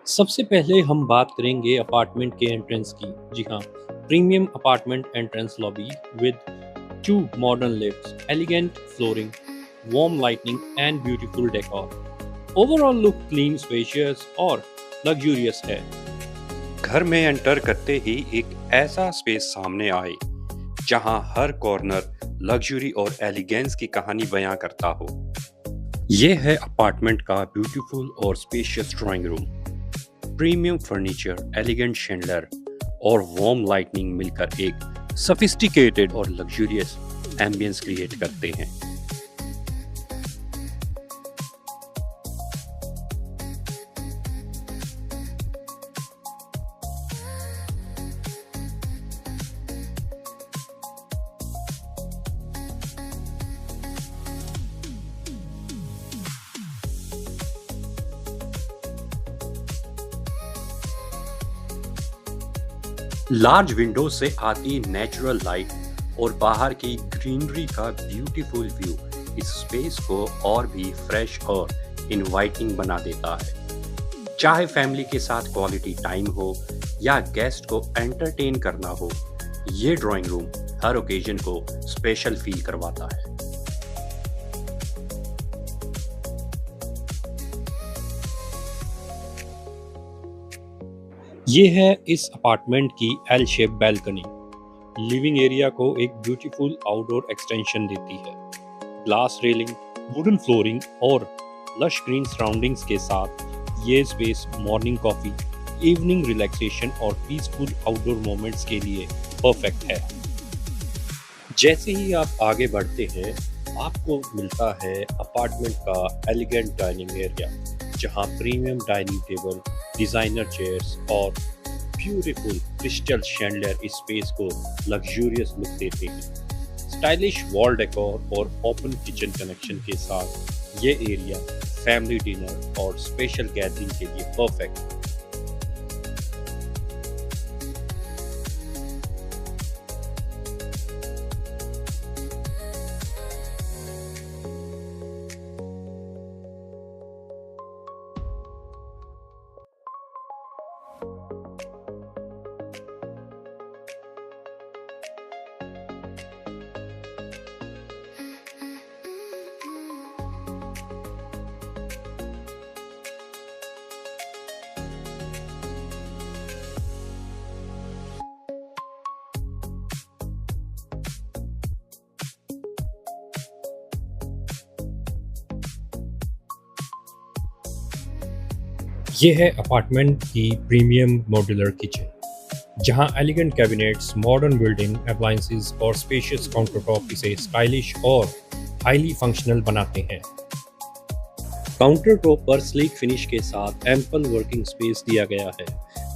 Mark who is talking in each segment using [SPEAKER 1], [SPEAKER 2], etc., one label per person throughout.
[SPEAKER 1] सबसे पहले हम बात करेंगे अपार्टमेंट के एंट्रेंस की। जी हाँ, premium apartment entrance lobby with two modern lifts, elegant flooring, warm lightning and beautiful decor. Overall look clean, spacious और लग्जूरियस है।
[SPEAKER 2] घर में एंटर करते ही एक ऐसा स्पेस सामने आए जहां हर कॉर्नर लग्जरी और एलिगेंस की कहानी बयां करता हो। ये है अपार्टमेंट का ब्यूटीफुल और spacious drawing room. Premium furniture, elegant Chandler और वार्म लाइटनिंग मिलकर एक सफिस्टिकेटेड और लग्जूरियस एम्बियंस क्रिएट करते हैं। लार्ज विंडो से आती नेचुरल लाइट और बाहर की ग्रीनरी का ब्यूटीफुल व्यू इस स्पेस को और भी फ्रेश और इनवाइटिंग बना देता है। चाहे फैमिली के साथ क्वालिटी टाइम हो या गेस्ट को एंटरटेन करना हो, ये ड्राइंग रूम हर ओकेजन को स्पेशल फील करवाता है।
[SPEAKER 1] ये है इस अपार्टमेंट की L shape balcony. Living area को एक ब्यूटीफुल आउटडोर एक्सटेंशन देती है। ग्लास रेलिंग, वुडन फ्लोरिंग और लश ग्रीन सराउंडिंग्स के साथ ये space morning coffee, evening relaxation और पीसफुल आउटडोर मोमेंट्स के लिए परफेक्ट है। जैसे ही आप आगे बढ़ते हैं, आपको मिलता है अपार्टमेंट का एलिगेंट डाइनिंग एरिया, जहां premium dining table, designer chairs और ब्यूटीफुल क्रिस्टल शैंडलर इस स्पेस को लग्जूरियस लुक देते हैं। स्टाइलिश वॉल डेकोर और ओपन किचन कनेक्शन के साथ ये एरिया फैमिली डिनर और स्पेशल गैदरिंग के लिए परफेक्ट है। ये है अपार्टमेंट की प्रीमियम मॉड्यूलर किचन, जहां elegant cabinets, modern building appliances और स्पेशियस काउंटर टॉप इसे स्टाइलिश और हाईली फंक्शनल बनाते हैं। काउंटर टॉप पर स्लीक फिनिश के साथ एम्पल वर्किंग स्पेस दिया गया है,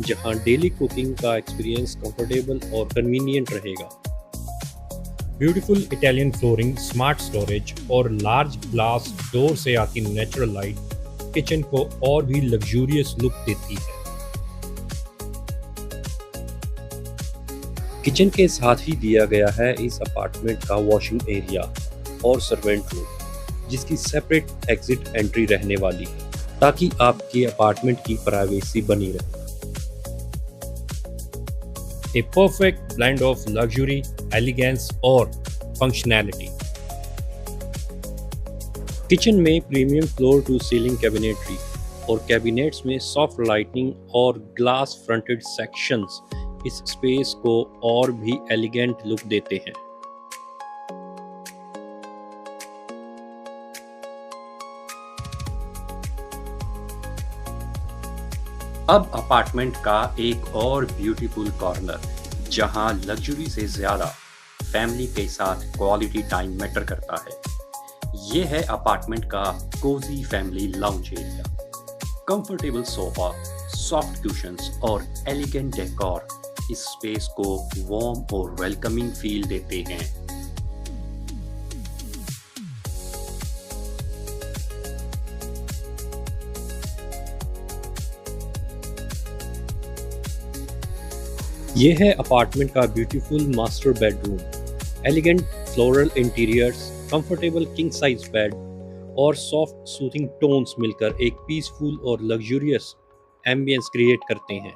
[SPEAKER 1] जहां डेली कुकिंग का एक्सपीरियंस कंफर्टेबल और कन्वीनियंट रहेगा। Beautiful Italian flooring, smart storage और लार्ज ग्लास डोर से आती नेचुरल लाइट किचन को और भी लग्जूरियस लुक देती है। किचन के साथ ही दिया गया है इस अपार्टमेंट का वॉशिंग एरिया और सर्वेंट रूम, जिसकी सेपरेट एग्जिट एंट्री रहने वाली है, ताकि आपके अपार्टमेंट की प्राइवेसी बनी रहे। A perfect blend of luxury, elegance और functionality। किचन में premium floor to ceiling cabinetry और कैबिनेट्स में सॉफ्ट लाइटनिंग और ग्लास फ्रंटेड सेक्शंस इस स्पेस को और भी एलिगेंट लुक देते हैं।
[SPEAKER 2] अब अपार्टमेंट का एक और ब्यूटीफुल कॉर्नर, जहां लग्जरी से ज्यादा फैमिली के साथ क्वालिटी टाइम मैटर करता है। ये है अपार्टमेंट का cosy family lounge area. Comfortable sofa, soft cushions और एलिगेंट डेकोर इस स्पेस को वार्म और वेलकमिंग फील देते हैं।
[SPEAKER 1] ये है अपार्टमेंट का beautiful master bedroom. Elegant floral interiors, comfortable king size bed और सॉफ्ट सूथिंग टोन्स मिलकर एक पीसफुल और लग्जूरियस एम्बियंस क्रिएट करते हैं।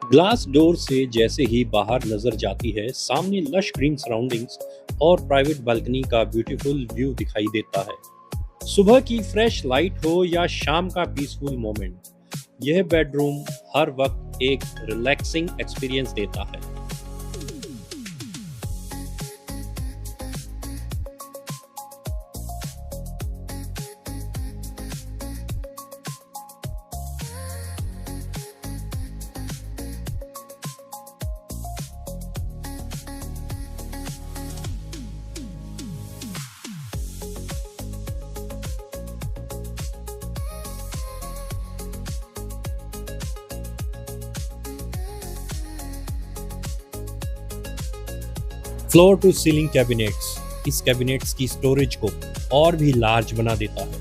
[SPEAKER 1] ग्लास डोर से जैसे ही बाहर नजर जाती है, सामने लश ग्रीन सराउंडिंग्स और प्राइवेट बालकनी का ब्यूटीफुल व्यू दिखाई देता है। सुबह की फ्रेश लाइट हो या शाम का पीसफुल मोमेंट, यह बेडरूम हर वक्त एक रिलैक्सिंग एक्सपीरियंस देता है। फ्लोर टू सीलिंग कैबिनेट्स इस कैबिनेट्स की स्टोरेज को और भी लार्ज बना देता है।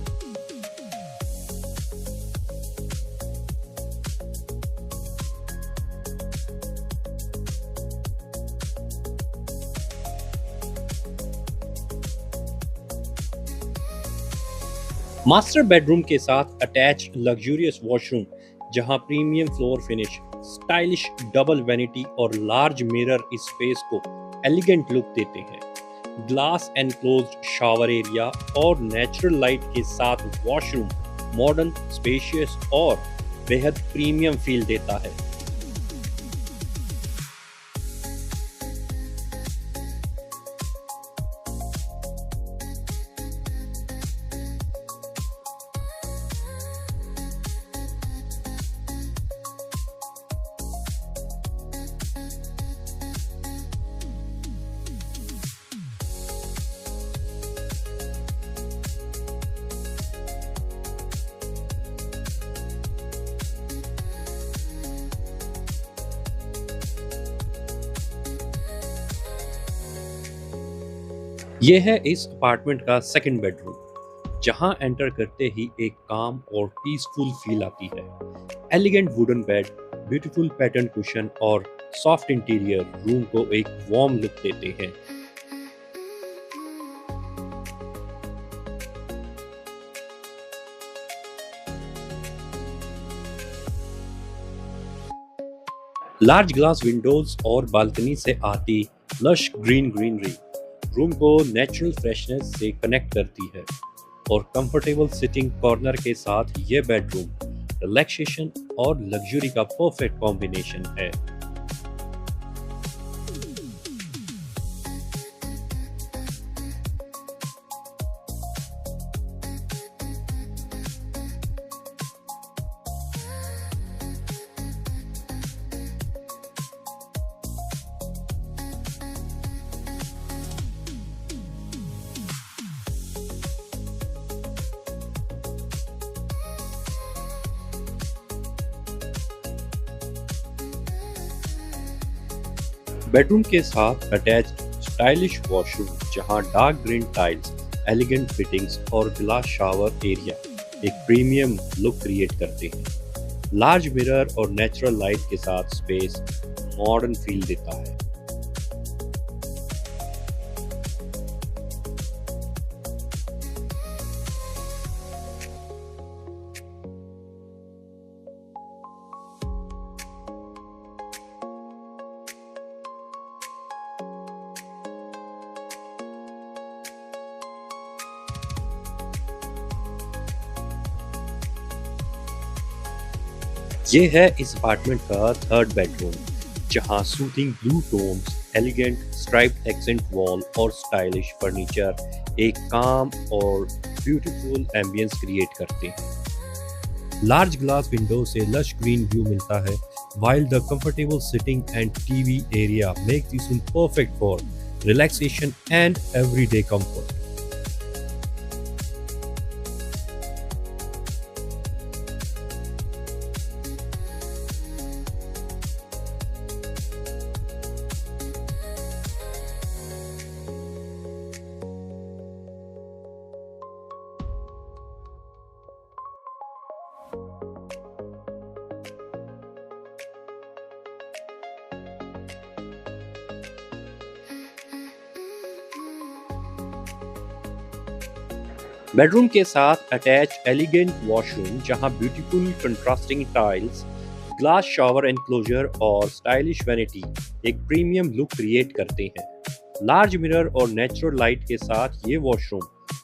[SPEAKER 1] मास्टर बेडरूम के साथ अटैच्ड लग्जूरियस वॉशरूम, जहां premium floor finish, stylish double vanity और लार्ज मिरर इस स्पेस को एलिगेंट लुक देते हैं। ग्लास एनक्लोज्ड शावर एरिया और नेचुरल लाइट के साथ वॉशरूम मॉडर्न, स्पेशियस और बेहद प्रीमियम फील देता है। यह है इस अपार्टमेंट का सेकंड बेडरूम, जहां एंटर करते ही एक काम और पीसफुल फील आती है। Elegant wooden bed, beautiful pattern cushion और सॉफ्ट इंटीरियर रूम को एक वार्म लुक देते हैं। लार्ज ग्लास विंडोज और बालकनी से आती लश ग्रीनरी रूम को नेचुरल फ्रेशनेस से कनेक्ट करती है, और कंफर्टेबल सिटिंग कॉर्नर के साथ ये बेडरूम रिलैक्सेशन और लग्जरी का परफेक्ट कॉम्बिनेशन है। बेडरूम के साथ अटैच्ड स्टाइलिश वॉशरूम, जहां dark green tiles, elegant fittings और ग्लास शावर एरिया एक प्रीमियम लुक क्रिएट करते हैं। लार्ज मिरर और नेचुरल लाइट के साथ स्पेस मॉडर्न फील देता है। ये है इस अपार्टमेंट का थर्ड बेडरूम, जहां soothing blue tones, elegant striped accent wall और स्टाइलिश फर्नीचर एक काम और ब्यूटीफुल एम्बियंस क्रिएट करते हैं। लार्ज ग्लास विंडो से लश ग्रीन व्यू मिलता है, while the comfortable sitting and TV area make this room perfect for relaxation and everyday comfort. Bedroom के साथ अटैच एलिगेंट वॉशरूम जहां beautiful contrasting tiles, glass shower enclosure और stylish vanity एक premium look create करते हैं। Large mirror और natural light के साथ ये वॉशरूम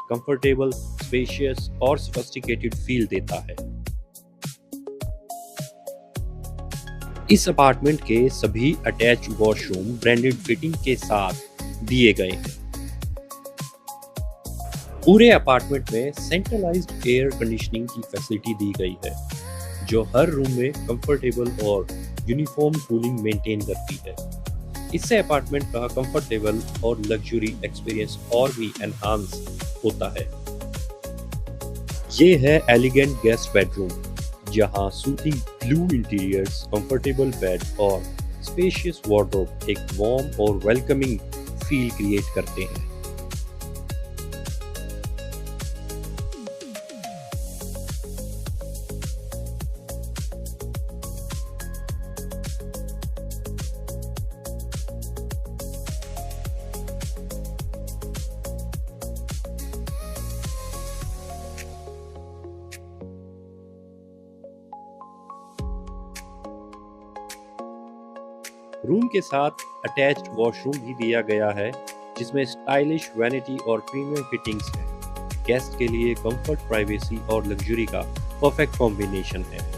[SPEAKER 1] कंफर्टेबल, स्पेशियस और सोफिस्टिकेटेड फील देता है। इस अपार्टमेंट के सभी अटैच वॉशरूम ब्रांडेड फिटिंग के साथ दिए गए हैं। पूरे अपार्टमेंट में सेंट्रलाइज्ड एयर कंडीशनिंग की फैसिलिटी दी गई है, जो हर रूम में कंफर्टेबल और यूनिफॉर्म कूलिंग मेंटेन करती है। इससे अपार्टमेंट का कंफर्टेबल और लग्जरी एक्सपीरियंस और भी एनहांस होता है। ये है एलिगेंट गेस्ट बेडरूम, जहां soothing blue interiors, comfortable bed और स्पेशियस वार्डरोब एक वार्म और वेलकमिंग फील क्रिएट करते हैं। रूम के साथ अटैच्ड वॉशरूम भी दिया गया है, जिसमें स्टाइलिश वैनिटी और प्रीमियम फिटिंग्स हैं। गेस्ट के लिए कंफर्ट, प्राइवेसी और लग्जरी का परफेक्ट कॉम्बिनेशन है।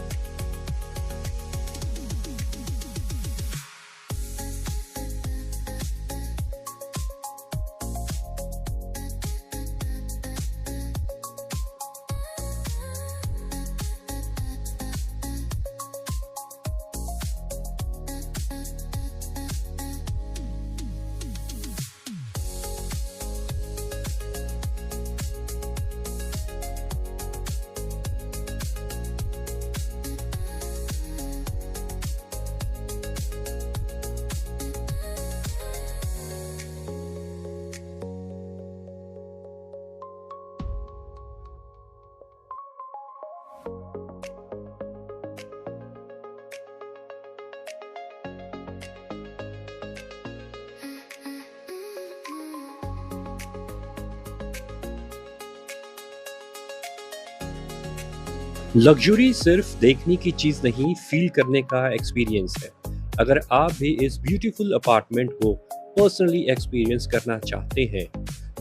[SPEAKER 1] लग्जरी सिर्फ देखने की चीज नहीं, फील करने का एक्सपीरियंस है। अगर आप भी इस ब्यूटीफुल अपार्टमेंट को पर्सनली एक्सपीरियंस करना चाहते हैं,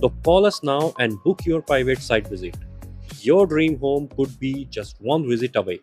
[SPEAKER 1] तो call us now and book your private site visit. Your dream home could be just one visit away.